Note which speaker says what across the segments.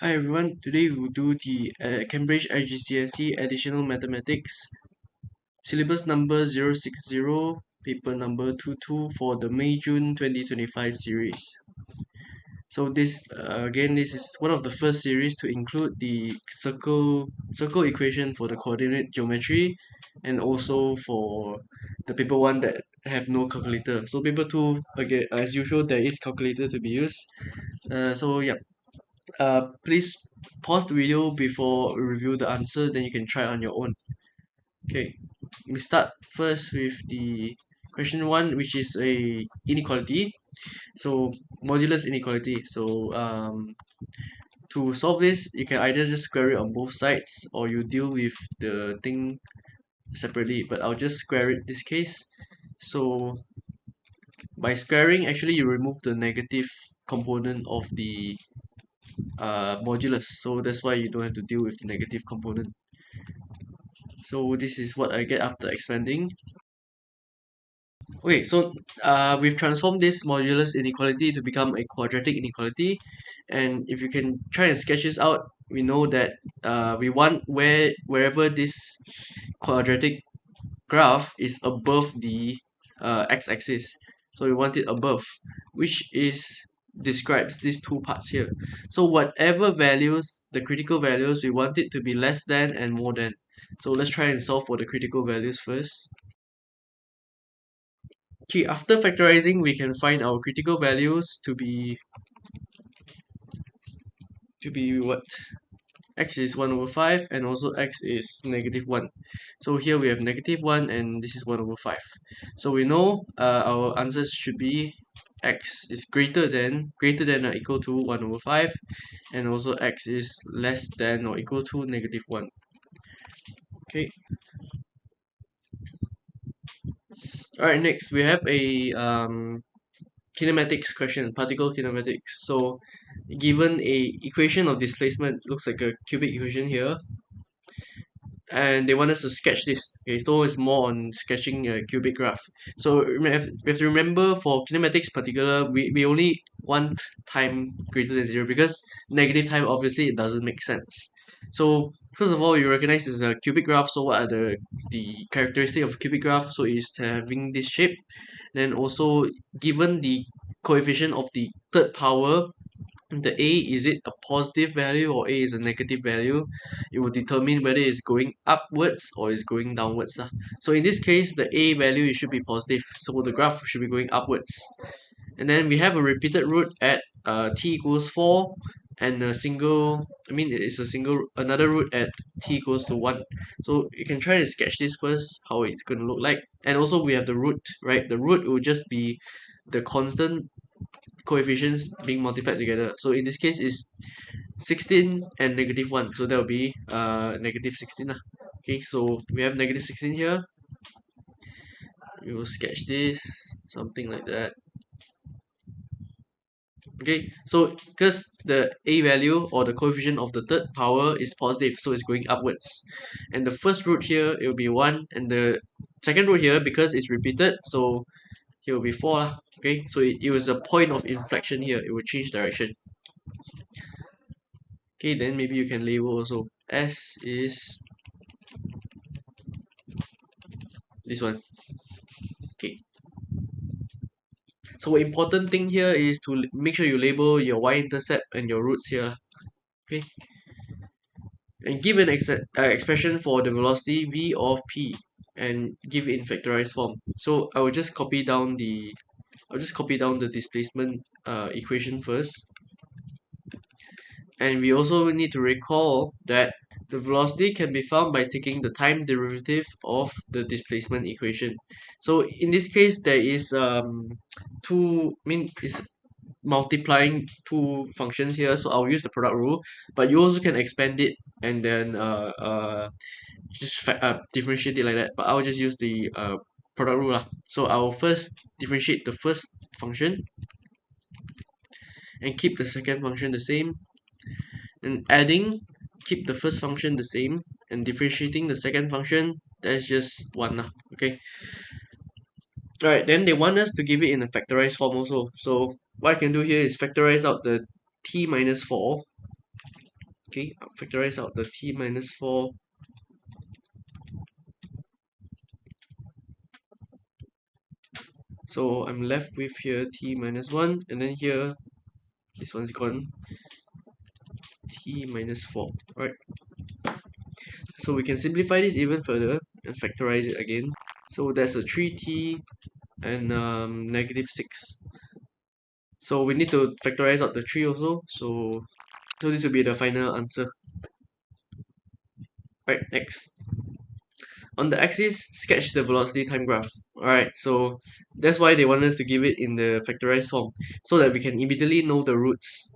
Speaker 1: Hi everyone, today we'll do the Cambridge IGCSE Additional Mathematics syllabus number 060, paper number 22 for the May-June 2025 series. So this is one of the first series to include the circle equation for the coordinate geometry and also for the paper 1 that have no calculator. So paper 2, again, as usual, there is calculator to be used. Please pause the video before we review the answer, then you can try on your own. Okay, we start first with the question 1, which is a inequality. So modulus inequality. To solve this, you can either just square it on both sides or you deal with the thing separately, but I'll just square it this case. So by squaring, actually you remove the negative component of the modulus, so that's why you don't have to deal with the negative component. So this is what I get after expanding. Okay, so we've transformed this modulus inequality to become a quadratic inequality, and if you can try and sketch this out, we know that we want wherever this quadratic graph is above the x-axis, so we want it above, which is describes these two parts here. So whatever values, the critical values, we want it to be less than and more than. So let's try and solve for the critical values first. Okay, after factorizing, we can find our critical values to be what? X is 1 over 5 and also x is negative 1. So here we have negative 1 and this is 1 over 5. So we know our answers should be x is greater than or equal to 1 over 5, and also x is less than or equal to negative 1. Okay. Alright, next we have a kinematics question, particle kinematics. So given a equation of displacement, looks like a cubic equation here, and they want us to sketch this. Okay, so it's more on sketching a cubic graph. So we have to remember for kinematics particular, we only want time greater than 0, because negative time obviously it doesn't make sense. So first of all, you recognize it's a cubic graph. So what are the characteristic of cubic graph? So it's having this shape. Then also, given the coefficient of the third power, the a, is it a positive value or a is a negative value, it will determine whether it's going upwards or it's going downwards lah. So in this case, the a value, it should be positive, so the graph should be going upwards. And then we have a repeated root at t equals 4, and a single, it's a single, another root at t equals to 1. So you can try to sketch this first, how it's going to look like. And also we have the root, right? The root will just be the constant coefficients being multiplied together. So in this case is 16 and negative 1, so that will be negative 16 lah. Okay, so we have negative 16 here. We will sketch this, something like that. Okay, so because the a value or the coefficient of the third power is positive, so it's going upwards. And the first root here, it will be 1, and the second root here, because it's repeated, so here will be 4 lah. Okay, so it was a point of inflection here, it will change direction. Okay, then maybe you can label also. S is this one. Okay. So important thing here is to make sure you label your y-intercept and your roots here. Okay. And give an expression for the velocity v of p, and give it in factorized form. So I will just copy down the displacement equation first. And we also need to recall that the velocity can be found by taking the time derivative of the displacement equation. So in this case, there is is multiplying two functions here, so I'll use the product rule, but you also can expand it and then just differentiate it like that, but I'll just use the product rule lah. So I'll first differentiate the first function and keep the second function the same, and adding, keep the first function the same, and differentiating the second function, that's just 1 lah. Okay. Alright, then they want us to give it in a factorized form also. So what I can do here is factorize out the t minus 4. Okay, I'll factorize out the t minus 4. So I'm left with here t minus 1, and then here this one's gone, t minus 4. Alright, so we can simplify this even further and factorize it again. So there's a 3t and negative 6. So we need to factorize out the 3 also. So this will be the final answer. Right, next. On the axis, sketch the velocity time graph. Alright, so that's why they want us to give it in the factorized form, so that we can immediately know the roots.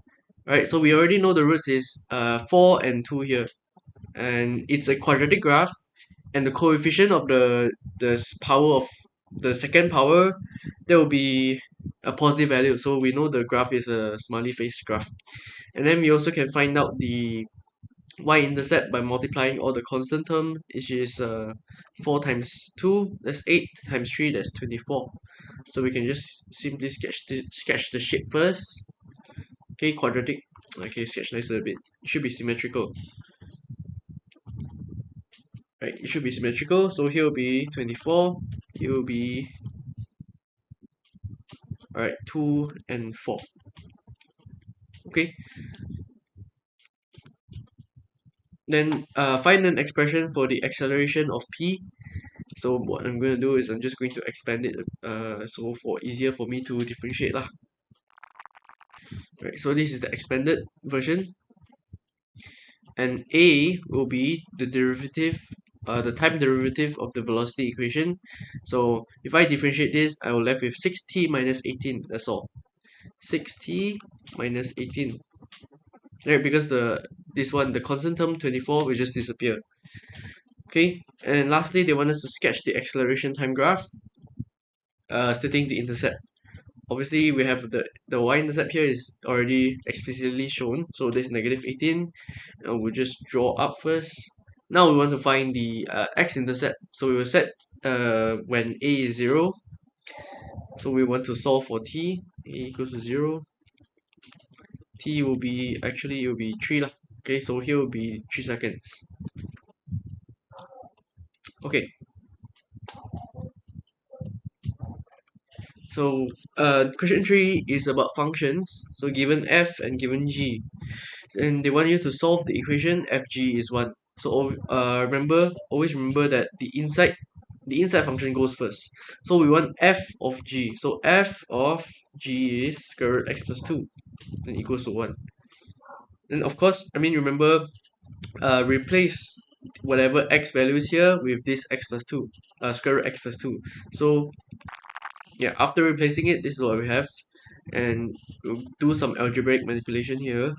Speaker 1: Alright, so we already know the roots is 4 and 2 here. And it's a quadratic graph, and the coefficient of the power of the second power, there will be a positive value. So we know the graph is a smiley face graph. And then we also can find out the y-intercept by multiplying all the constant term, which is 4 times 2, that's 8, times 3, that's 24. So we can just simply sketch the shape first. Okay, quadratic. Okay, sketch nicer a bit. It should be symmetrical. Right, it should be symmetrical. So here will be 24, here will be 2 and 4. Okay, then find an expression for the acceleration of p. So what I'm going to do is I'm just going to expand it so for easier for me to differentiate lah. Right, so this is the expanded version, and a will be the derivative, the time derivative of the velocity equation. So if I differentiate this, I will left with 6t minus 18. That's all. 6t minus 18. Right, because the constant term 24 will just disappear. Okay, and lastly, they want us to sketch the acceleration time graph, stating the intercept. Obviously, we have the y-intercept here is already explicitly shown, so there's negative 18, and we'll just draw up first. Now we want to find the x-intercept, so we will set when a is 0, so we want to solve for t, a equals to 0, t will be, actually it will be 3 lah. Okay, so here will be 3 seconds. Okay, so question 3 is about functions. So given f and given g, and they want you to solve the equation fg is 1. So always remember that the inside function goes first. So we want f of g. So f of g is square root x plus 2, then equals to 1. And of course, remember, replace whatever x value is here with this x plus 2, square root x plus 2. So yeah, after replacing it, this is what we have. And we'll do some algebraic manipulation here.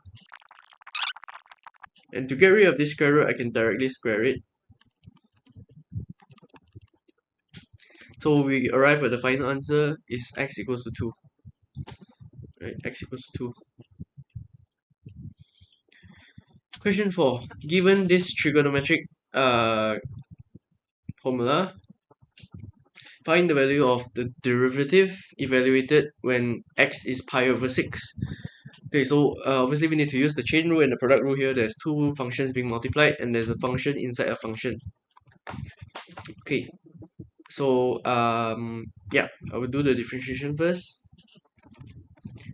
Speaker 1: And to get rid of this square root, I can directly square it. So we arrive at the final answer is x equals to 2. Right, x equals to 2. Question 4. Given this trigonometric formula, find the value of the derivative evaluated when x is pi over 6. Okay, so obviously we need to use the chain rule and the product rule here. There's two functions being multiplied, and there's a function inside a function. Okay, so yeah, I will do the differentiation first.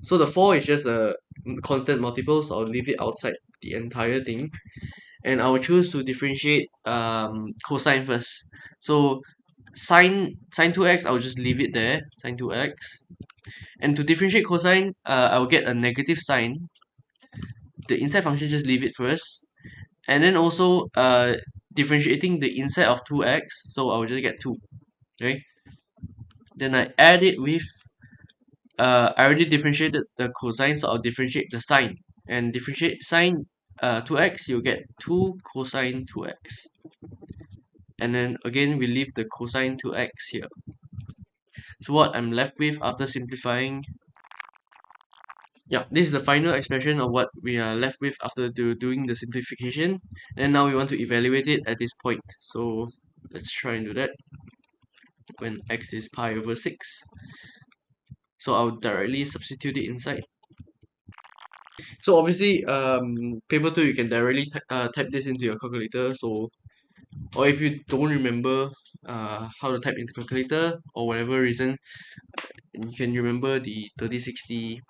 Speaker 1: So the 4 is just a constant multiple, so I'll leave it outside the entire thing. And I will choose to differentiate cosine first. So sine 2x, I'll just leave it there, sine 2x. And to differentiate cosine, I'll get a negative sign. The inside function, just leave it first. And then also differentiating the inside of 2x, so I'll just get 2. Okay. Then I add it with I already differentiated the cosine, so I'll differentiate the sine. And differentiate sine 2x, you'll get 2 cosine 2x. And then again, we leave the cosine 2x here. So what I'm left with after simplifying, yeah, this is the final expression of what we are left with after doing the simplification. And now we want to evaluate it at this point. So let's try and do that when x is pi over 6. So I'll directly substitute it inside. So obviously, paper 2, you can directly type this into your calculator. So, or if you don't remember how to type into calculator or whatever reason, you can remember the 30 60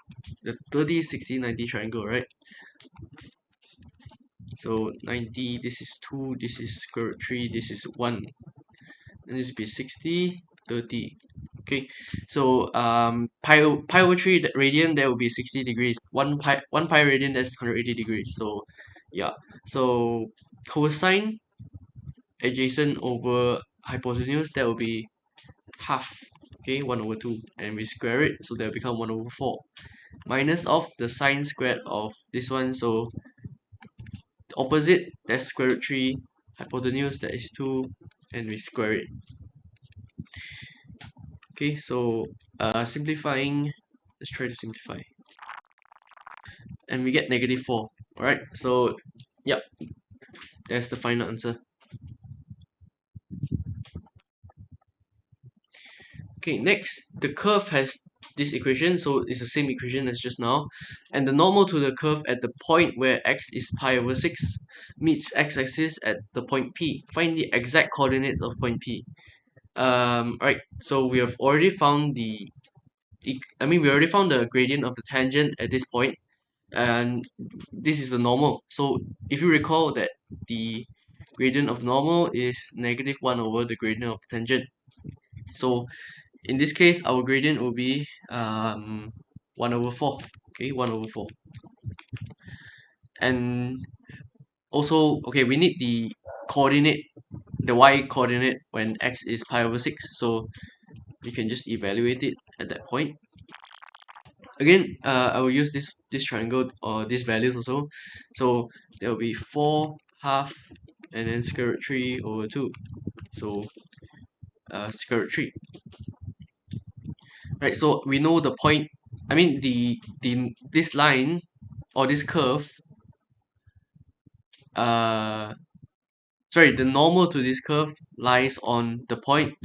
Speaker 1: 90 triangle, right? So 90, this is 2, this is square root 3, this is 1, and this will be 60 30. Okay, so pi over 3 radian, that will be 60 degrees. 1 pi radian, that's 180 degrees. So yeah, so cosine adjacent over hypotenuse, that will be half. Okay, 1 over 2, and we square it, so that will become 1 over 4, minus of the sine squared of this one. So opposite, that's square root 3, hypotenuse, that is 2, and we square it. Okay, so simplifying, let's try to simplify, and we get negative 4. Alright, so yep, that's the final answer. Okay, next, the curve has this equation, so it's the same equation as just now, and the normal to the curve at the point where x is pi over 6 meets x-axis at the point P. Find the exact coordinates of point P. Right, so we have already found we already found the gradient of the tangent at this point, and this is the normal. So if you recall that the gradient of normal is negative 1 over the gradient of tangent. So in this case, our gradient will be 1 over 4. Okay, 1 over 4. And also, okay, we need the coordinate, the y coordinate when x is pi over 6. So we can just evaluate it at that point. Again, I will use this triangle or these values also. So there will be 4 half and then square root 3 over 2. So square root 3. Right, so we know the point, this line or this curve, uh the normal to this curve lies on the point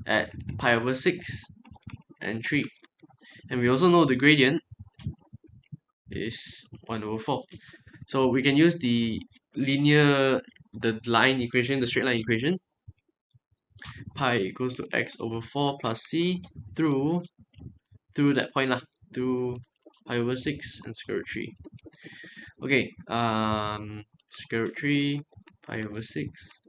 Speaker 1: at pi over 6 and 3. And we also know the gradient is 1 over 4. So we can use the line equation, the straight line equation. Pi equals to x over 4 plus c through that point lah, through pi over 6 and square root 3. Okay, square root 3, pi over 6.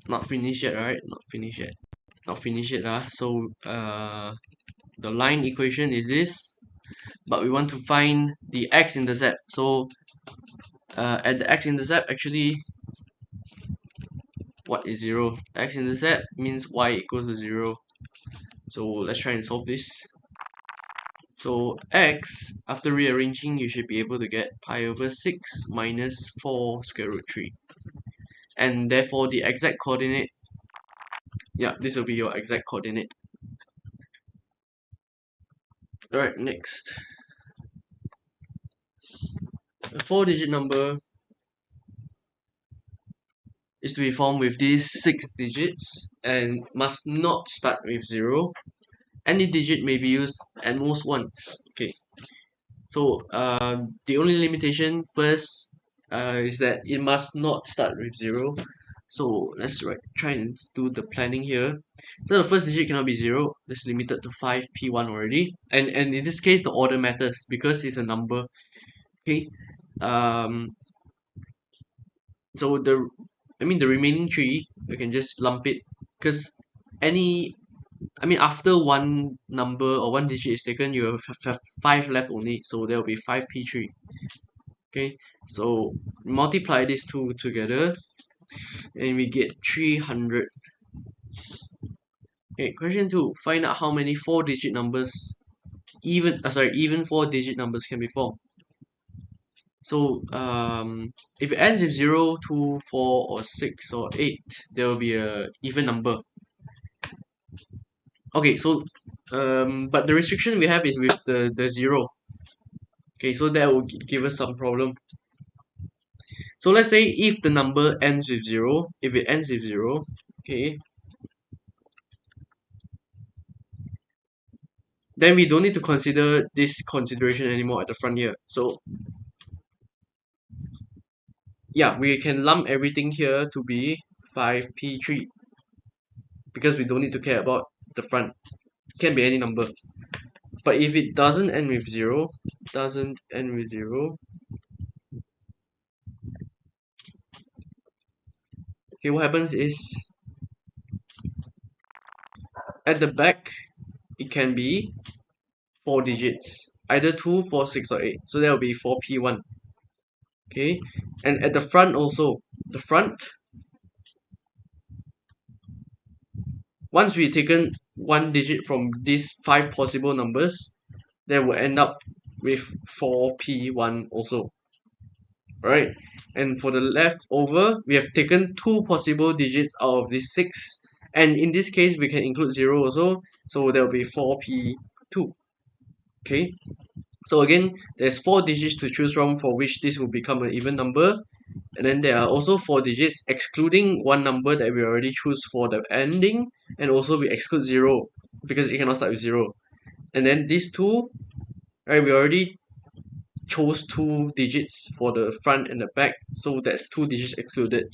Speaker 1: Not finished yet, right? Not finished yet. Not finished yet, So the line equation is this, but we want to find the x-intercept. So at the x-intercept, actually, what is 0? X-intercept means y equals to 0. So let's try and solve this. So x, after rearranging, you should be able to get pi over 6 minus 4 square root 3. And therefore the exact coordinate, yeah, this will be your exact coordinate. Alright, next. A 4-digit number is to be formed with these 6 digits and must not start with 0. Any digit may be used at most once. Okay. So the only limitation first is that it must not start with 0. So let's try and do the planning here. So the first digit cannot be 0. That's limited to 5p1 already. And in this case, the order matters because it's a number. Okay. So the remaining 3, we can just lump it, because after one number or one digit is taken, you have 5 left only, so there will be 5p3. Okay, so multiply these two together and we get 300. Okay, question 2. Find out how many 4-digit numbers, even 4-digit numbers can be formed. So if it ends with 0, 2, 4, or 6, or 8, there will be a even number. Okay, so but the restriction we have is with the 0. Okay, so that will give us some problem. So let's say if the number ends with 0, if it ends with 0, okay, then we don't need to consider this consideration anymore at the front here. So yeah, we can lump everything here to be 5p3 because we don't need to care about the front. It can be any number. But if it doesn't end with 0, doesn't end with 0, okay, what happens is at the back it can be 4 digits, either 2, 4, 6, or 8. So that will be 4p1. Okay, and at the front also, the front, once we've taken one digit from these 5 possible numbers, then we'll end up with 4p1 also. Right, and for the leftover, we have taken 2 possible digits out of these 6, and in this case we can include 0 also, so there will be 4p2. Okay, so again, there's 4 digits to choose from for which this will become an even number, and then there are also 4 digits excluding one number that we already choose for the ending, and also we exclude 0 because it cannot start with 0. And then these two, right, we already chose 2 digits for the front and the back, so that's 2 digits excluded.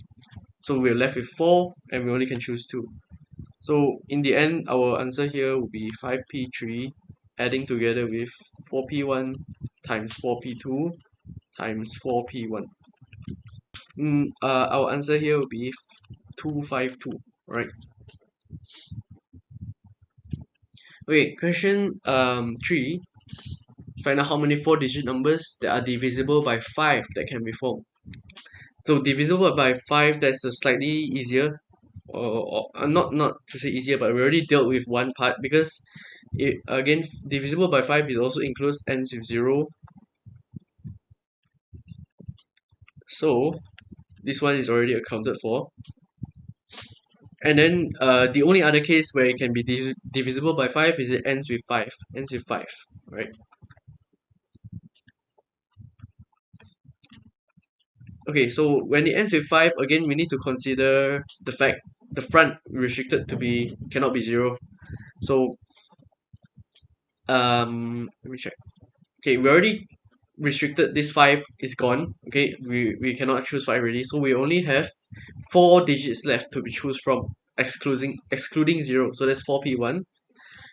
Speaker 1: So we're left with 4 and we only can choose 2. So in the end, our answer here will be 5p3 adding together with 4p1 times 4p2 times 4p1. Our answer here will be 252, right? Okay, question 3. Find out how many 4-digit numbers that are divisible by 5 that can be formed. So divisible by 5, that's a slightly easier, or not to say easier, but we already dealt with one part because it, again, divisible by 5 it also includes ends with 0. So this one is already accounted for. And then the only other case where it can be divisible by 5 is it ends with 5. Ends with 5, right? Okay, so when it ends with 5, again, we need to consider the fact the front restricted to be cannot be 0. So let me check. Okay, we already restricted this 5 is gone. Okay, we cannot choose 5 already, so we only have 4 digits left to be choose from, excluding 0. So that's 4p1.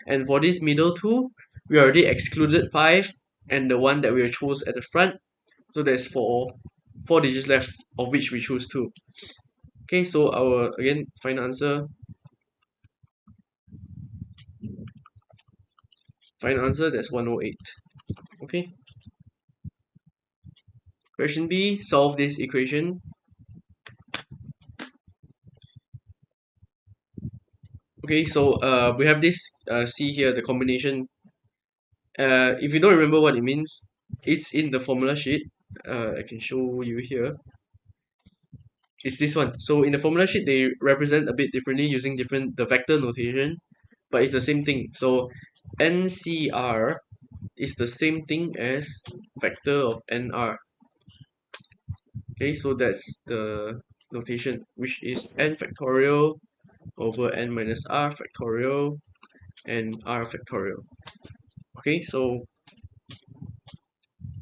Speaker 1: And for this middle two, we already excluded 5 and the one that we chose at the front. So there's 4 digits left, of which we choose 2. Okay, so our, again, final answer. Final answer, that's 108. Okay. Question B, solve this equation. Okay, so we have this C here, the combination. If you don't remember what it means, it's in the formula sheet. I can show you here. It's this one. So in the formula sheet, they represent a bit differently using the vector notation, but it's the same thing. So NCR is the same thing as vector of NR. Okay, so that's the notation, which is n factorial over n minus r factorial and r factorial. Okay, so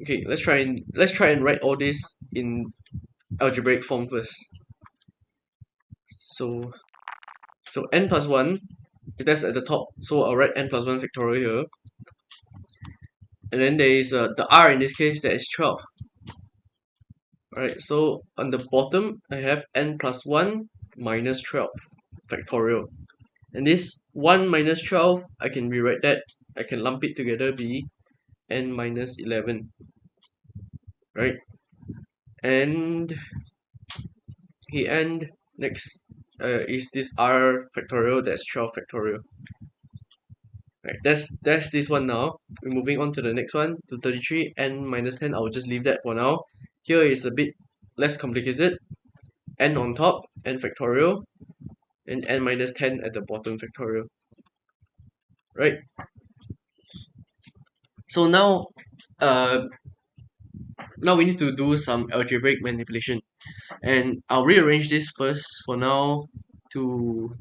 Speaker 1: okay, let's try and write all this in algebraic form first. So n plus 1, that's at the top, so I'll write n plus 1 factorial here. And then there is the r in this case, that is 12. Alright, so on the bottom, I have n plus 1 minus 12 factorial. And this 1 minus 12, I can rewrite that, I can lump it together, be n minus 11. Right? And the end next is this r factorial, that's 12 factorial. Right, that's this one now. We're moving on to the next one, to 33, n minus 10. I'll just leave that for now. Here is a bit less complicated. N on top, n factorial, and n minus 10 at the bottom factorial. Right? So now we need to do some algebraic manipulation. And I'll rearrange this first for now to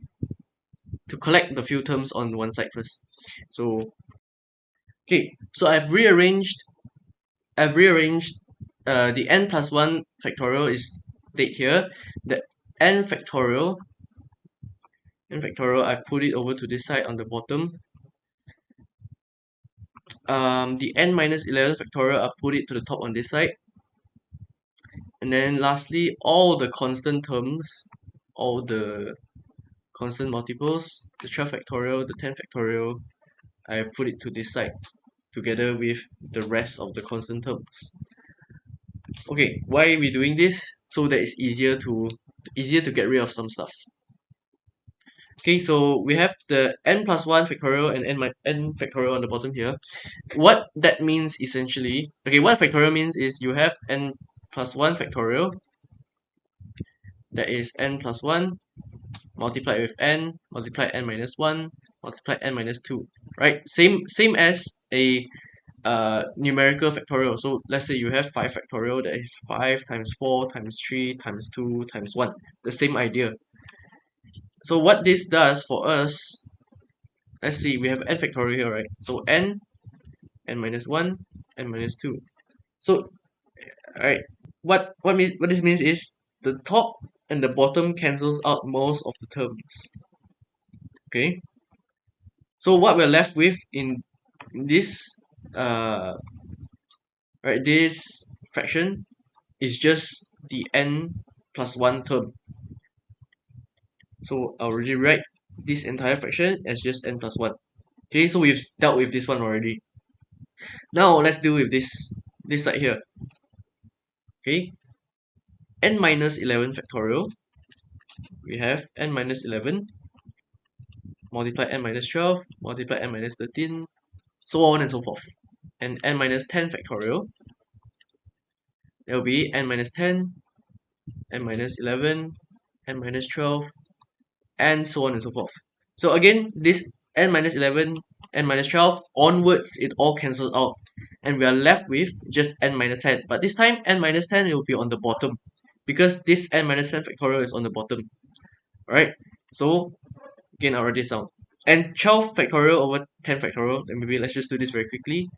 Speaker 1: collect the few terms on one side first. So Okay, so I've rearranged the n plus 1 factorial is stayed here. The n factorial, I've put it over to this side on the bottom. The n minus 11 factorial, I've put it to the top on this side. And then lastly, all the constant terms, all the constant multiples, the 12 factorial, the 10 factorial, I put it to this side together with the rest of the constant terms. Okay, why are we doing this? So that it's easier to get rid of some stuff. Okay, so we have the n plus 1 factorial and n factorial on the bottom here. What that means essentially, okay, what factorial means is you have n plus 1 factorial, that is n plus 1 multiplied with n, multiplied n minus 1, multiplied n minus 2, right? Same as a numerical factorial. So let's say you have 5 factorial, that is 5 times 4 times 3 times 2 times 1. The same idea. So what this does for us, let's see, we have n factorial here, right? So n minus 1, n minus 2. So, alright, what this means is the top and the bottom cancels out most of the terms. Okay? So what we're left with in this this fraction is just the n plus 1 term. So I'll rewrite this entire fraction as just n plus 1. Okay, so we've dealt with this one already. Now let's deal with this side here. Okay, n minus 11 factorial. We have n minus 11 multiply n minus 12 multiply n minus 13, so on and so forth. And n minus 10 factorial, there will be n minus 10, n minus 11, n minus 12, and so on and so forth. So again, this n minus 11, n minus 12 onwards, it all cancels out, and we are left with just n minus 10. But this time, n minus 10 will be on the bottom, because this n minus 10 factorial is on the bottom. Alright, so again, I'll write this down. And 12 factorial over 10 factorial, then maybe let's just do this very quickly.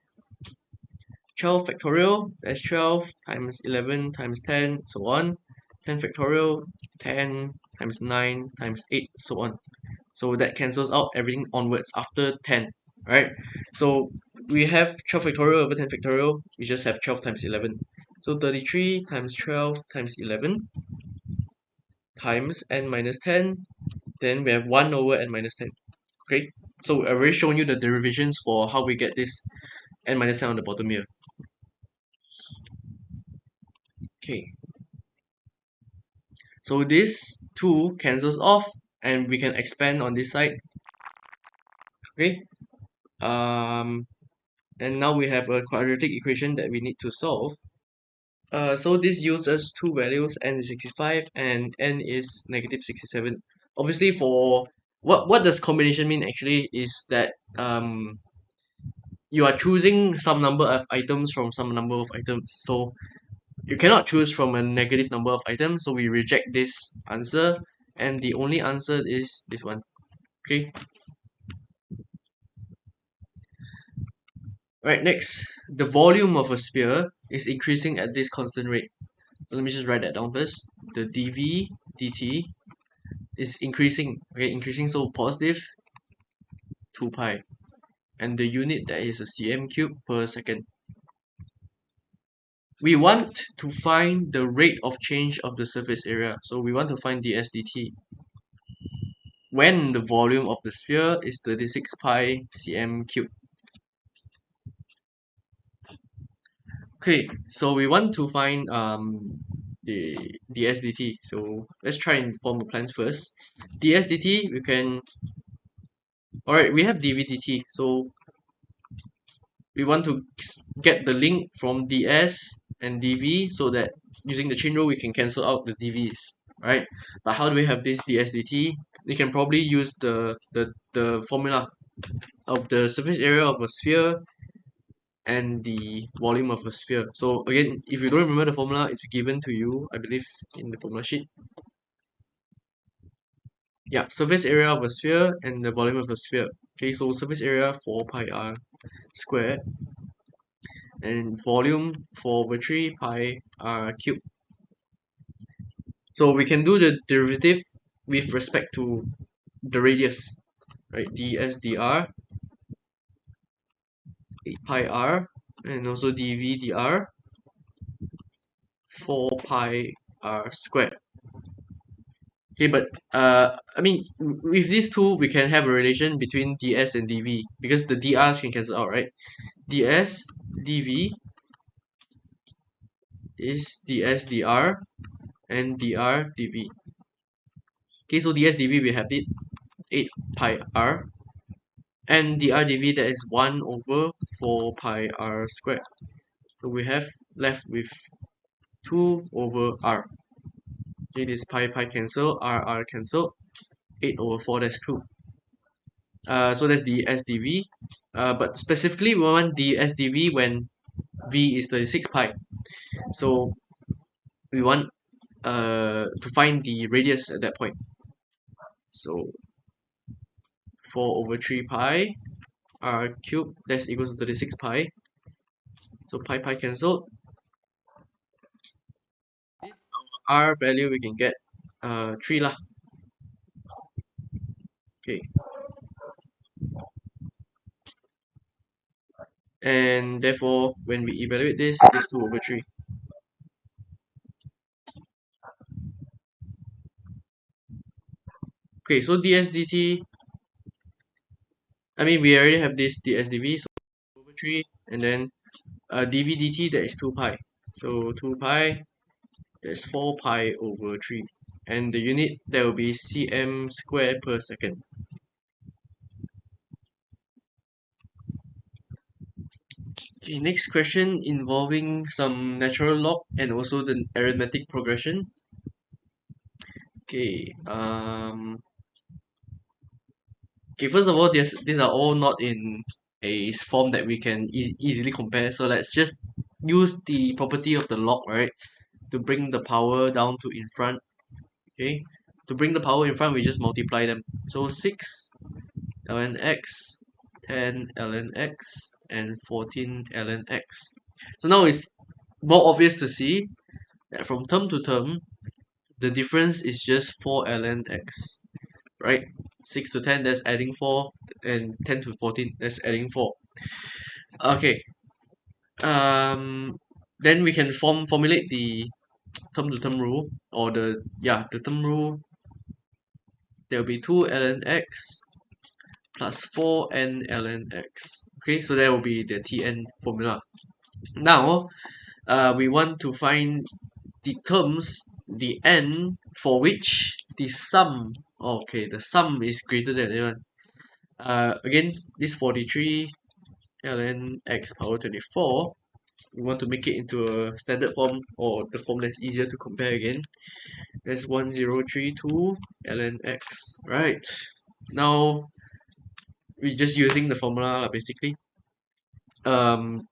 Speaker 1: 12 factorial, that's 12 times 11 times 10, so on. 10 factorial, 10 times 9 times 8, so on. So that cancels out everything onwards after 10, right? So we have 12 factorial over 10 factorial, we just have 12 times 11. So 33 times 12 times 11 times n minus 10, then we have 1 over n minus 10. Okay, so I've already shown you the derivations for how we get this n minus 10 on the bottom here. Okay, so this 2 cancels off and we can expand on this side. Okay, and now we have a quadratic equation that we need to solve. So this yields us two values, n is 65 and n is negative 67. Obviously, for what does combination mean actually is that you are choosing some number of items from some number of items. So you cannot choose from a negative number of items, so we reject this answer, and the only answer is this one. Okay. Right, next, the volume of a sphere is increasing at this constant rate. So let me just write that down first. The dv dt is increasing, okay, increasing, so positive 2 pi. And the unit, that is a cm cube per second. We want to find the rate of change of the surface area. So we want to find ds dt when the volume of the sphere is 36 pi cm cube. Okay, so we want to find the ds dt. So let's try and form a plan first. ds dt, we can, alright, we have dv dt. So we want to get the link from ds and dv so that using the chain rule we can cancel out the dv's, right? But how do we have this ds dt? You can probably use the formula of the surface area of a sphere and the volume of a sphere. So again, if you don't remember the formula, it's given to you, I believe, in the formula sheet. Yeah, surface area of a sphere and the volume of a sphere. Okay, so surface area 4 pi r squared, and volume 4 over 3 pi r cubed. So we can do the derivative with respect to the radius, right? ds dr 8 pi r, and also dv dr 4 pi r squared. Okay, but I mean, with these two, we can have a relation between ds and dv because the drs can cancel out, right? ds dv is ds dr and dr dv. Okay, so ds dv we have it 8 pi r, and dr dv that is 1 over 4 pi r squared. So we have left with 2 over r. Okay, this pi cancel, r cancel, 8 over 4, that's 2. So that's the SDV. But specifically, we want the SDV when V is 36 pi. So we want to find the radius at that point. So 4 over 3 pi r cubed, that's equals to 36 pi. So pi cancelled. This r value we can get 3 lah. Okay. And therefore, when we evaluate this, it's 2 over 3. Okay, so ds dt, I mean, we already have this ds dv, so 2 over 3, and then dv dt, that is 2 pi. So 2 pi, that's 4 pi over 3. And the unit, that will be cm squared per second. Okay, next question involving some natural log and also the arithmetic progression. Okay, first of all, these are all not in a form that we can easily compare. So let's just use the property of the log, right, to bring the power down to in front. Okay, to bring the power in front, we just multiply them. So 6 ln x, 10 ln x, and 14 ln x. So now it's more obvious to see that from term to term, the difference is just 4 ln x, right? 6 to 10, that's adding 4, and 10 to 14, that's adding 4. Okay, then we can formulate the term to term rule, or the term rule. There will be 2 ln x plus 4n ln x. Okay, so that will be the Tn formula. Now, we want to find the terms, the n for which the sum, okay, the sum is greater than n1. Again, this 43 ln x power 24, we want to make it into a standard form, or the form that's easier to compare again. That's 1032 ln x, right? Now, we're just using the formula basically. Again,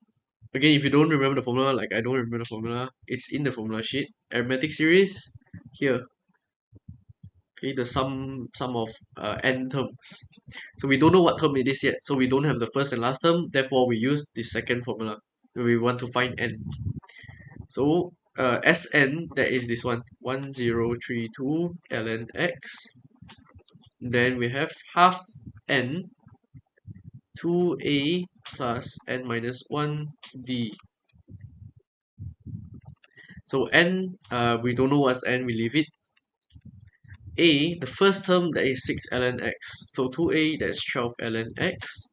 Speaker 1: if you don't remember the formula, like I don't remember the formula, it's in the formula sheet. Arithmetic series here. Okay, the sum of n terms. So we don't know what term it is yet. So we don't have the first and last term. Therefore, we use the second formula. We want to find n. So Sn, that is this one, 1032 ln x. Then we have half n 2a plus n minus 1 d. So n, we don't know what's n, we leave it. A, the first term, that is 6 ln x. So 2a, that's 12 ln x.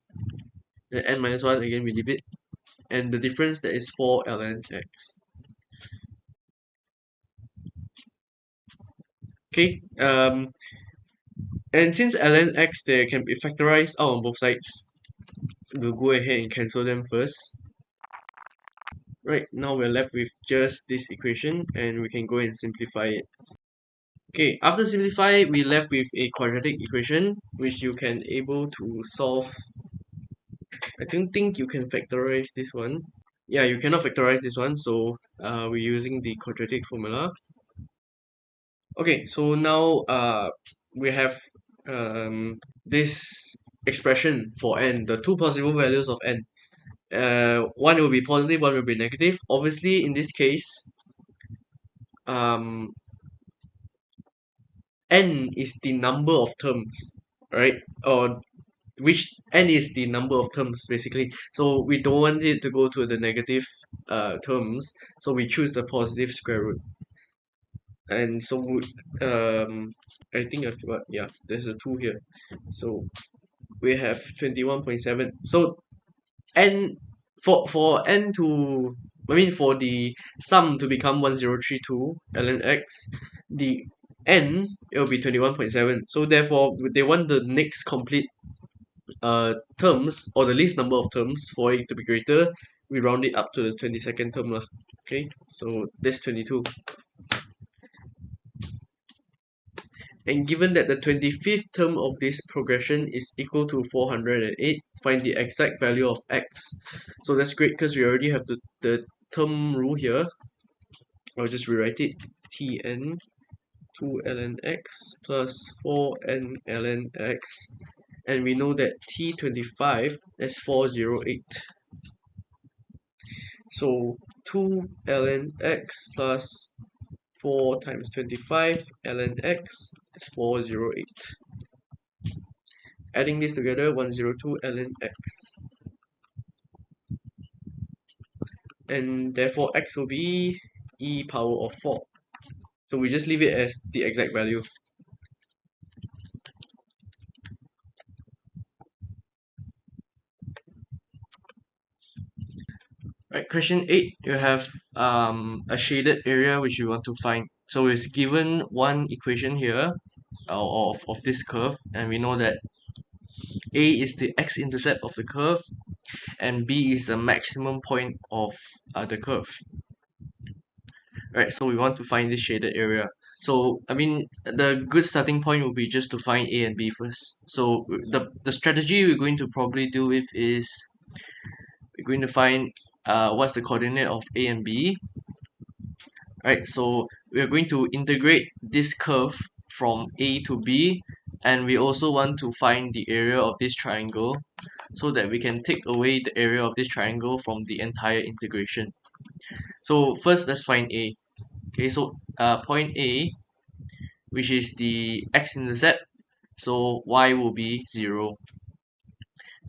Speaker 1: Then n minus 1, again, we leave it. And the difference, that is 4 ln x. Okay, and since ln x, they can be factorized out on both sides, we'll go ahead and cancel them first. Right, now we're left with just this equation, and we can go and simplify it. Okay, after simplify, we left with a quadratic equation, which you can able to solve. I don't think you can factorize this one. Yeah, you cannot factorize this one, so we're using the quadratic formula. Okay, so now we have this expression for n, the two possible values of n. One will be positive, one will be negative. Obviously, in this case, um, n is the number of terms, right? Or which n is the number of terms basically. So we don't want it to go to the negative terms. So we choose the positive square root. And so I think I forgot. Yeah, there's a 2 here. So we have 21.7. So n for n to for the sum to become 1032 ln x, the n it will be 21.7. So therefore they want the next complete terms, or the least number of terms for it to be greater. We round it up to the 22nd term lah. Okay, so that's 22. And given that the 25th term of this progression is equal to 408, find the exact value of x. So that's great because we already have the term rule here. I'll just rewrite it. Tn 2 ln x plus 4n ln x. And we know that T25 is 408. So 2 ln x plus 4 times 25 ln x is 408. Adding this together, 102 ln x. And therefore x will be e power of 4. So we just leave it as the exact value. Right, question 8, you have a shaded area which you want to find. So it's given one equation here of this curve, and we know that A is the x-intercept of the curve, and B is the maximum point of the curve. Right, so we want to find this shaded area. So the good starting point will be just to find A and B first. So the strategy we're going to probably do with is we're going to find what's the coordinate of A and B. Right, so we're going to integrate this curve from A to B, and we also want to find the area of this triangle so that we can take away the area of this triangle from the entire integration. So first, let's find A. Okay, so point A, which is the x-intercept, so y will be 0.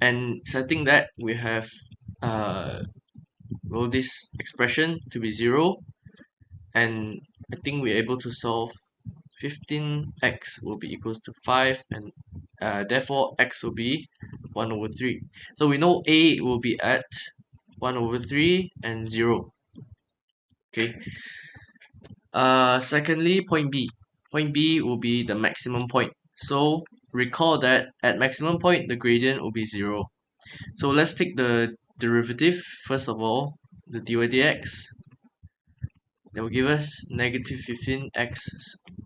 Speaker 1: And setting that, we have this expression to be 0, and I think we're able to solve 15x will be equals to 5, and therefore x will be 1 over 3. So we know A will be at 1 over 3 and 0. Okay. Secondly, point B. Point B will be the maximum point. So recall that at maximum point, the gradient will be 0. So let's take the derivative first of all, the dy dx. That will give us negative 15x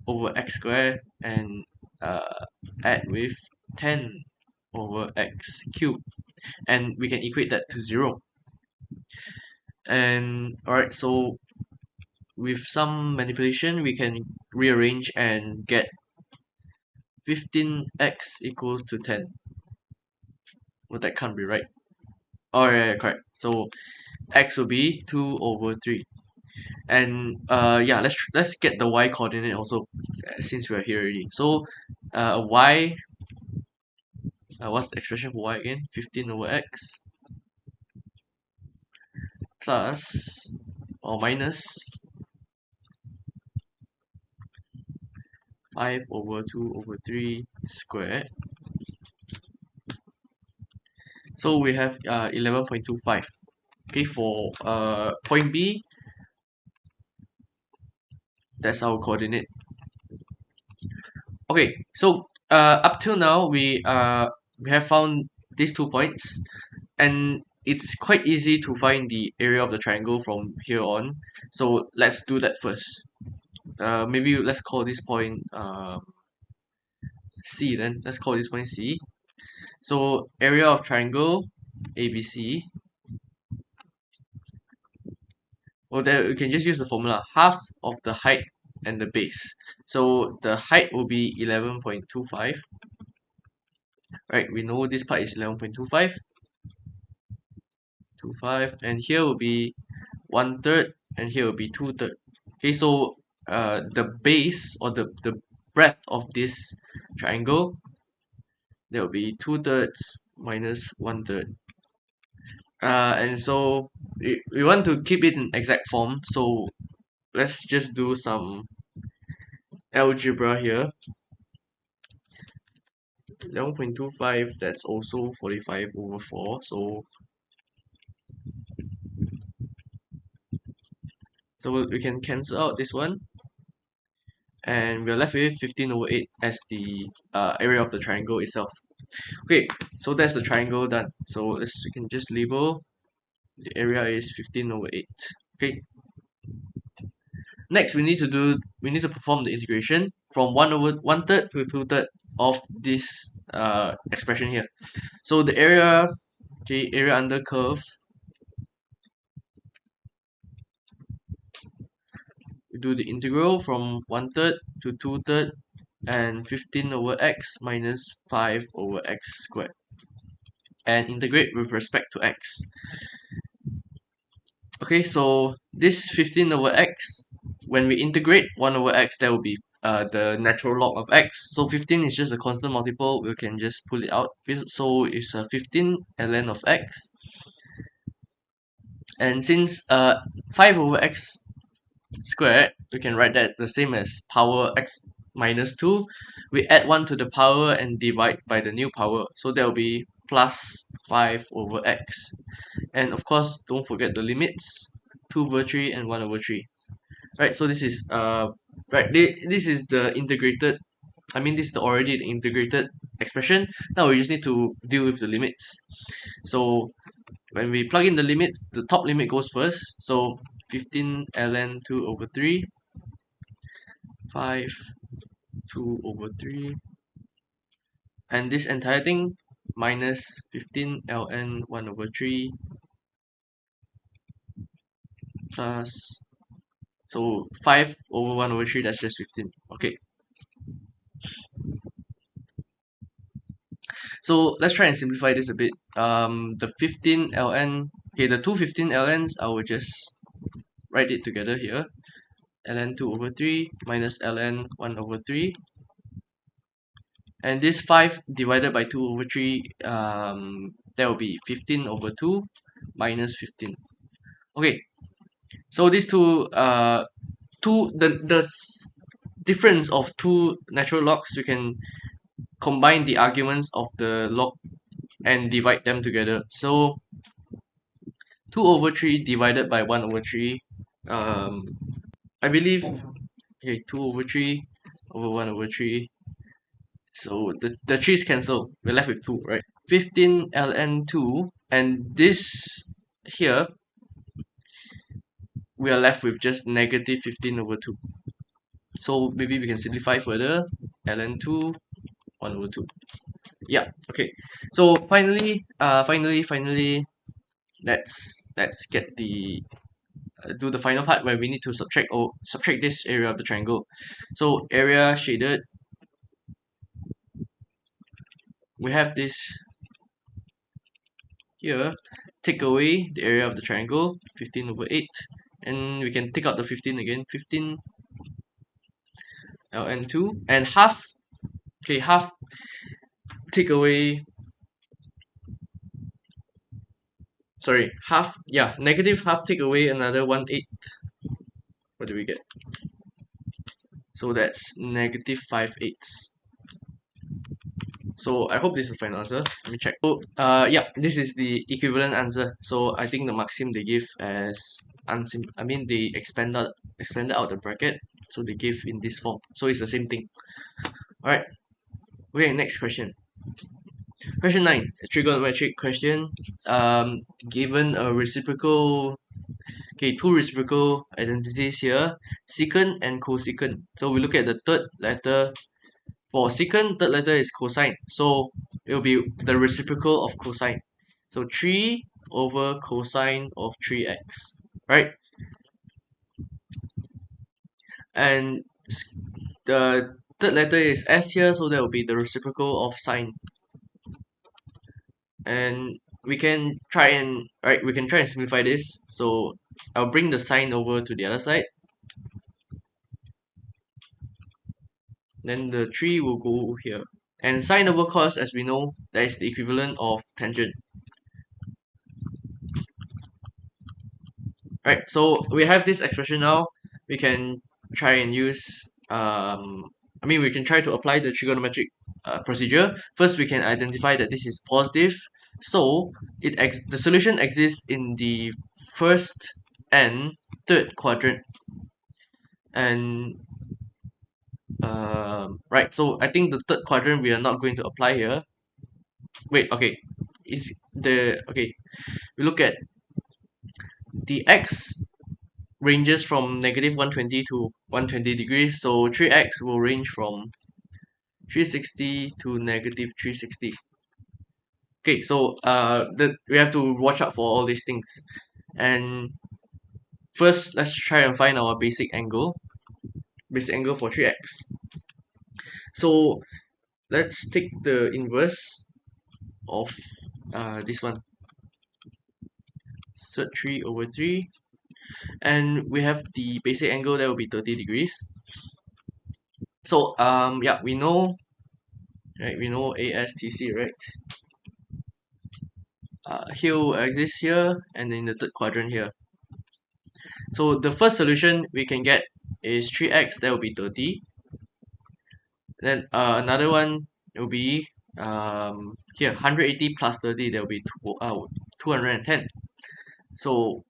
Speaker 1: over x squared, and add with 10 over x cubed, and we can equate that to 0. And alright, so with some manipulation we can rearrange and get 15x equals to 10. Well, that can't be right. Oh yeah, correct. So x will be 2 over 3. And yeah, let's get the y coordinate also, since we're here already. So y, what's the expression for y again? 15 over x plus or minus 5 over 2 over 3 squared. So we have 11.25. Okay, for point B, that's our coordinate. Okay, so up till now we have found these 2 points, and it's quite easy to find the area of the triangle from here on. So let's do that first. Maybe let's call this point C then. Let's call this point C. So area of triangle ABC. Well, there we can just use the formula, half of the height and the base. So the height will be 11.25, Right, we know this part is 11.25, and here will be 1/3, and here will be 2/3. Okay, so the base or the breadth of this triangle, that will be 2/3 minus 1/3. And so we want to keep it in exact form, so let's just do some algebra here. 11.25, that's also 45/4, so we can cancel out this one, and we're left with 15/8 as the area of the triangle itself. Okay, so that's the triangle done. So we can just label the area is 15/8. Okay. Next, we need to perform the integration from 1/1/3 to 2/3 of this expression here. So the area, okay, area under curve, we do the integral from 1/3 to 2/3 and 15/x minus 5/x squared, and integrate with respect to x. Okay, so this 15/x, when we integrate 1/x, that will be the natural log of x. So 15 is just a constant multiple, we can just pull it out. So it's 15 ln of x. And since 5/x squared, we can write that the same as power x minus 2. We add 1 to the power and divide by the new power. So that will be plus 5/x. And of course, don't forget the limits, 2/3 and 1/3. Right, so this is this is the integrated, this is already the integrated expression. Now we just need to deal with the limits. So when we plug in the limits, the top limit goes first. So 15 ln 2/3, 5 2/3, and this entire thing minus 15 ln 1/3 plus, so 5/1/3, that's just 15. Okay, so let's try and simplify this a bit. The 15 ln, okay, the two 15 ln's, I will just write it together here. Ln 2/3 minus ln 1/3, and this 5 divided by 2/3, that will be 15/2 minus 15. Okay, so these the difference of two natural logs, we can combine the arguments of the log and divide them together. So 2/3 divided by 1/3, I believe, okay, 2/3 over 1/3. So the 3's cancel. We're left with 2, right? 15 ln 2, and this here, we are left with just negative 15/2. So maybe we can simplify further. Ln 2, 1/2. Yeah, okay. So finally, let's get the do the final part where we need to subtract this area of the triangle. So area shaded, we have this here. Take away the area of the triangle, 15/8, and we can take out the 15 again, 15 ln 2, and half, okay, half, take away, sorry, half, yeah, negative half, take away another 1/8. What do we get? So that's negative 5/8. So I hope this is the final answer. Let me check. So yeah, this is the equivalent answer. So I think the maxim they give as they expanded out the bracket, so they give in this form. So it's the same thing. Alright. Okay, next question. Question 9, a trigonometric question. Given a reciprocal, okay, two reciprocal identities here, secant and cosecant. So we look at the third letter. For secant, third letter is cosine, so it will be the reciprocal of cosine. So 3 over cosine of 3x, right? And the third letter is s here, so that will be the reciprocal of sine. and we can try and simplify this. So I'll bring the sign over to the other side. Then the 3 will go here. And sine over cos, as we know, that is the equivalent of tangent. Right, so we have this expression now. We can try and use, we can try to apply the trigonometric procedure. First, we can identify that this is positive. So the solution exists in the first and third quadrant. And right, so I think the third quadrant we are not going to apply here. Wait, okay. We look at the x ranges from negative 120 to 120 degrees, so 3x will range from 360 to negative 360. Okay, so we have to watch out for all these things. And first, let's try and find our basic angle for 3x. So let's take the inverse of this one. Sec 3 over 3, and we have the basic angle that will be 30 degrees. So yeah, we know ASTC, right? Here will exist here, and in the third quadrant here. So the first solution we can get is 3x, that will be 30. Then another one will be here 180 plus 30, that will be 210. So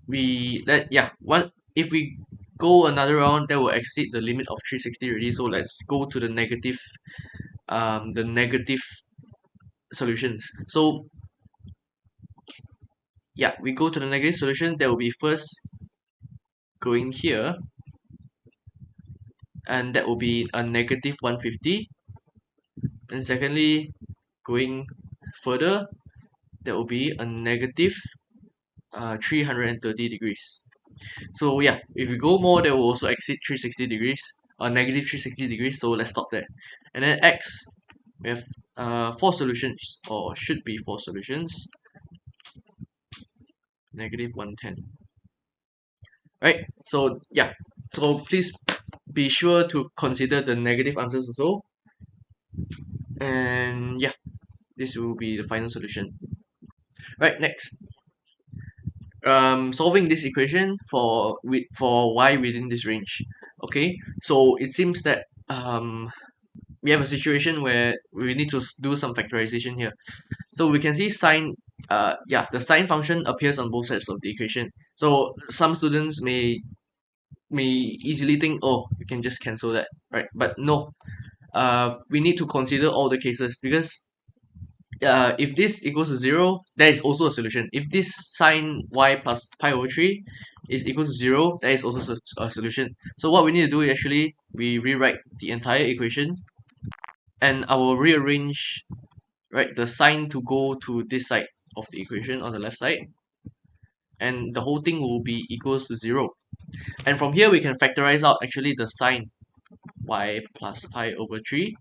Speaker 1: if we go another round, that will exceed the limit of 360 already. So let's go to the negative solutions. So yeah, we go to the negative solution. That will be first going here, and that will be a negative 150. And secondly, going further, that will be a negative 330 degrees. So yeah, if we go more, that will also exceed 360 degrees, or negative 360 degrees. So let's stop there. And then x, we have 4 solutions, or should be 4 solutions. Negative 110. Right, so yeah, so please be sure to consider the negative answers also. And yeah, this will be the final solution. Right, next, solving this equation for y within this range. Okay, so it seems that we have a situation where we need to do some factorization here. So we can see the sine function appears on both sides of the equation. So some students may easily think, oh, you can just cancel that, right? But no, we need to consider all the cases, because if this equals to 0, that is also a solution. If this sine y plus pi over 3 is equal to 0, that is also a solution. So what we need to do is actually we rewrite the entire equation, and I will rearrange the sign to go to this side of the equation on the left side, and the whole thing will be equals to 0. And from here we can factorize out actually the sine y plus pi over 3,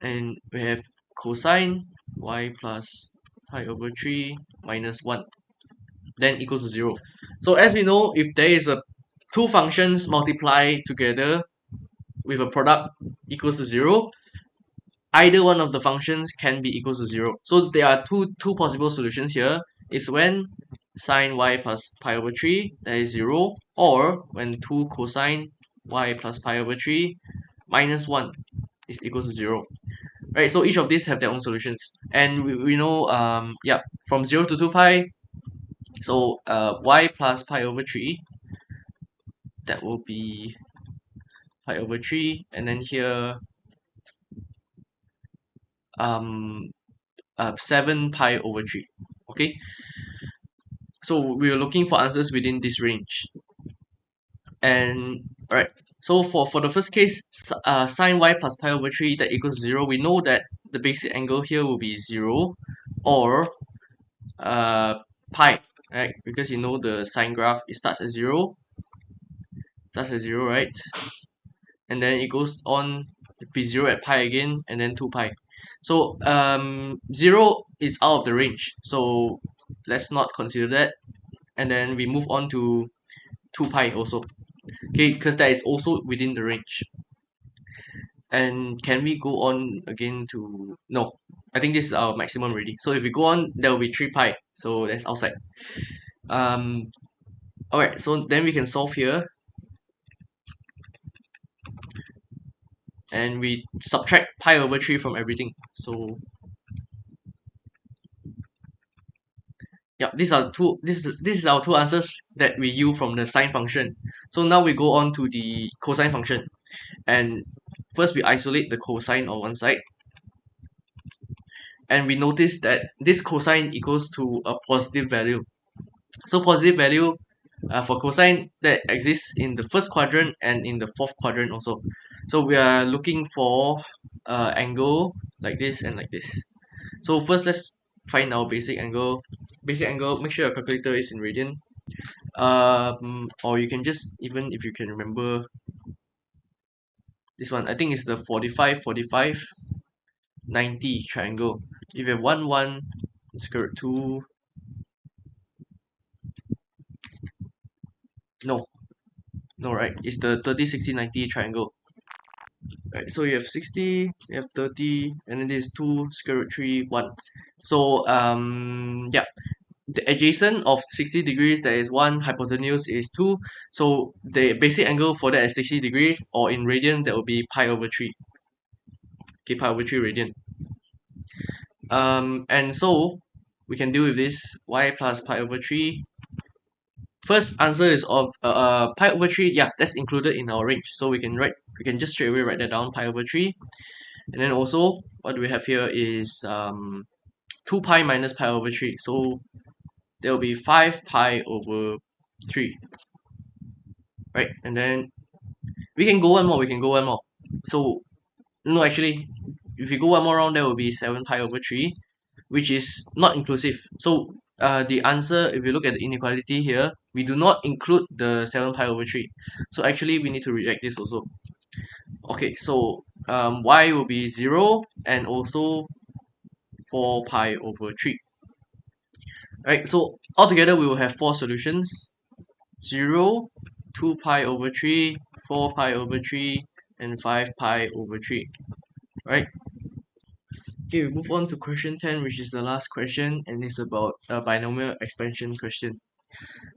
Speaker 1: and we have cosine y plus pi over 3 minus 1, then equals to 0. So as we know, if there is two functions multiply together with a product equals to 0, either one of the functions can be equals to 0. So there are two possible solutions here. It's when sine y plus pi over 3, that is 0, or when 2 cosine y plus pi over 3 minus 1 is equals to 0. Right, so each of these have their own solutions. And we know, from 0 to 2 pi, so y plus pi over 3, that will be pi over 3, and then here 7 pi over 3. Okay, so we are looking for answers within this range. And alright, so for the first case, sine y plus pi over 3, that equals 0, we know that the basic angle here will be 0, or pi, right? Because you know the sine graph, it starts at 0, right? And then it goes on to be 0 at pi again, and then 2 pi. So 0 is out of the range, so let's not consider that. And then we move on to 2 pi also, okay, because that is also within the range. And can we go on again to, no, I think this is our maximum already. So if we go on, there will be 3 pi, so that's outside. Alright, so then we can solve here, and we subtract pi over 3 from everything. So yeah, this is our two answers that we use from the sine function. So now we go on to the cosine function, and first we isolate the cosine on one side, and we notice that this cosine equals to a positive value. So positive value for cosine that exists in the first quadrant and in the fourth quadrant also. So we are looking for angle like this and like this. So first let's find our basic angle. Basic angle, make sure your calculator is in radian. Or you can just, even if you can remember this one, I think it's the 45, 45, 90 triangle. If you have 1, 1, square root 2, no, no, right? It's the 30, 60, 90 triangle. Right, so you have 60, you have 30, and then this is 2, square root 3, 1. So, yeah, the adjacent of 60 degrees, there is 1, hypotenuse is 2. So, the basic angle for that is 60 degrees, or in radian, that will be pi over 3. Okay, pi over 3 radian. And so, we can deal with this y plus pi over 3. First answer is of pi over 3, yeah, that's included in our range. So, we can just straight away write that down, pi over 3. And then also, what we have here is 2 pi minus pi over 3. So there will be 5 pi over 3. Right? And then we can go one more, we can go one more. So, no, actually, if we go one more round, there will be 7 pi over 3, which is not inclusive. So the answer, if you look at the inequality here, we do not include the 7 pi over 3. So actually, we need to reject this also. Okay, so y will be 0 and also 4 pi over 3. Right, so altogether we will have 4 solutions: 0, 2 pi over 3, 4 pi over 3, and 5 pi over 3. Right? Okay, we move on to question 10, which is the last question, and it's about a binomial expansion question.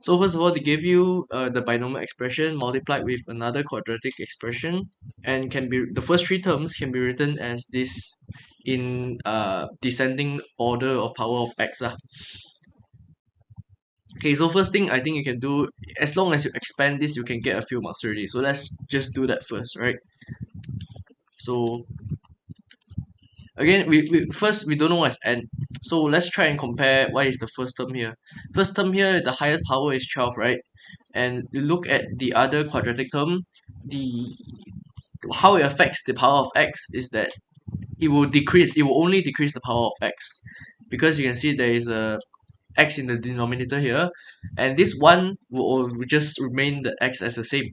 Speaker 1: So first of all, they give you the binomial expression multiplied with another quadratic expression, and can be, the first three terms can be written as this in descending order of power of x. Okay, so first thing I think you can do, as long as you expand this, you can get a few marks already. So let's just do that first, right? So again, we don't know what's n. So let's try and compare what is the first term here. First term here, the highest power is 12, right? And you look at the other quadratic term, the how it affects the power of x is that it will only decrease the power of x, because you can see there is a x in the denominator here, and this 1 will just remain the x as the same.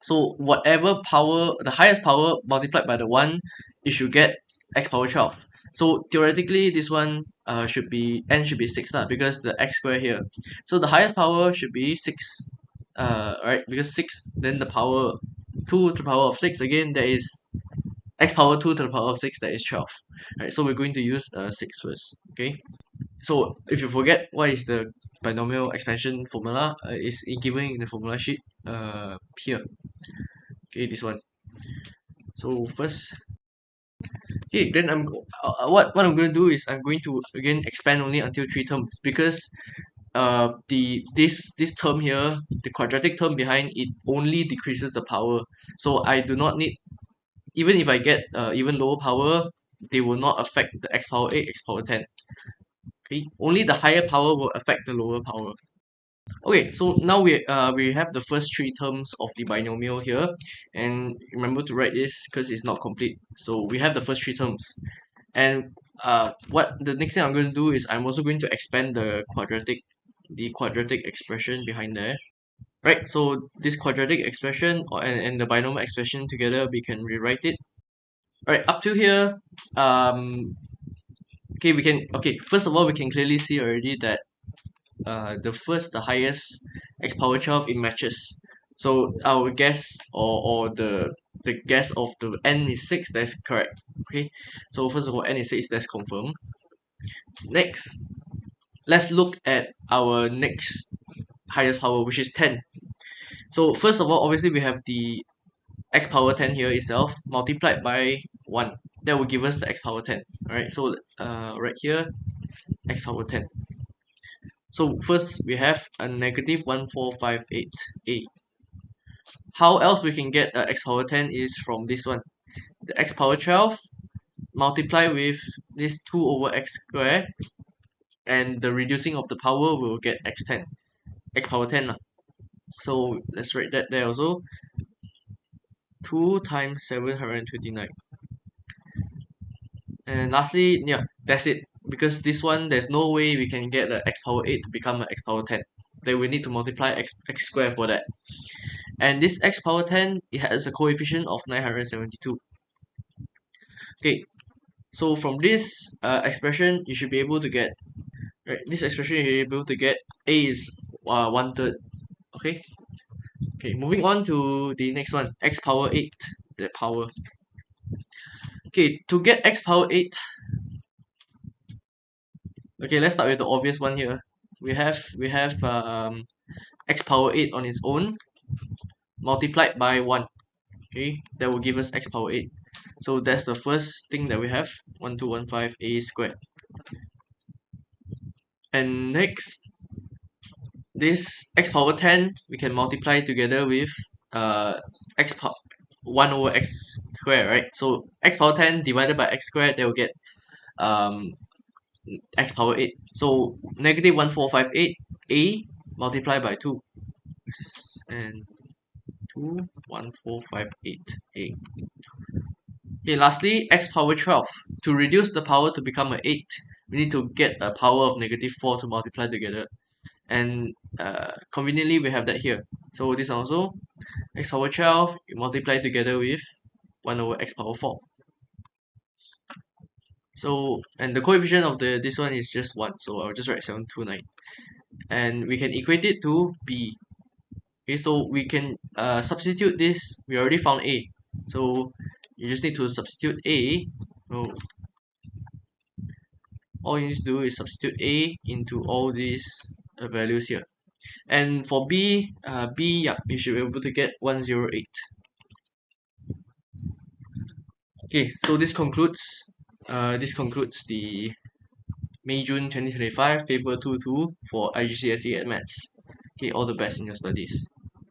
Speaker 1: So whatever power, the highest power multiplied by the 1, you should get x power 12. So theoretically, this one should be, n should be 6 lah, because the x square here. So the highest power should be 6, right? Because 6, then the power 2 to the power of 6, again, there is x power 2 to the power of 6, that is 12. Right, so we're going to use 6 first, okay? So if you forget what is the binomial expansion formula, is given in the formula sheet here. Okay, this one. So first, okay, then what I'm going to do is I'm going to again expand only until 3 terms, because this term here, the quadratic term behind it, only decreases the power. So I do not need, even if I get even lower power, they will not affect the x power 8, x power 10. Okay, only the higher power will affect the lower power. Okay, so now we have the first 3 terms of the binomial here, and remember to write this because it's not complete. So we have the first 3 terms, and what the next thing I'm going to do is I'm also going to expand the quadratic expression behind there. Right, so this quadratic expression and the binomial expression together, we can rewrite it Alright, up to here, okay, first of all, we can clearly see already that the highest x power 12 it matches. So our guess or the guess of the n is 6, that's correct. Okay, so first of all, n is 6, that's confirmed. Next, let's look at our next highest power, which is 10. So first of all, obviously we have the x power 10 here itself multiplied by 1. That will give us the x power 10. Alright, so right here, x power 10. So first we have a negative 1458a. How else we can get x power 10 is from this one. The x power 12 multiply with this 2 over x squared, and the reducing of the power will get x10, x power 10 lah. So let's write that there also. 2 times 729. And lastly, yeah, that's it. Because this one, there's no way we can get the x power 8 to become an x power 10. Then we need to multiply x squared for that. And this x power 10, it has a coefficient of 972. Okay, so from this expression, you should be able to get, right, this expression you're able to get a is 1/3. Okay, okay, moving on to the next one, x power 8, the power. Okay, to get x power 8, okay, let's start with the obvious one here. We have x power 8 on its own multiplied by 1. Okay, that will give us x power 8. So that's the first thing that we have, 1215a squared. And next, this x power 10 we can multiply together with x power 1 over x squared, right? So x power 10 divided by x squared, that will get um x power 8. So negative 1458a multiplied by 2, and 21458a. Okay, lastly, x power 12. To reduce the power to become an 8, we need to get a power of negative 4 to multiply together. And conveniently, we have that here. So this also, x power 12, you multiply together with 1 over x power 4. So, and the coefficient of this one is just 1, so I'll just write 729. And we can equate it to b. Okay, so we can substitute this. We already found a, so you just need to substitute a. So all you need to do is substitute a into all these values here. And for b, yeah, you should be able to get 108. Okay, so this concludes the May-June 2025 paper 2-2 for IGCSE at Maths. Okay, all the best in your studies.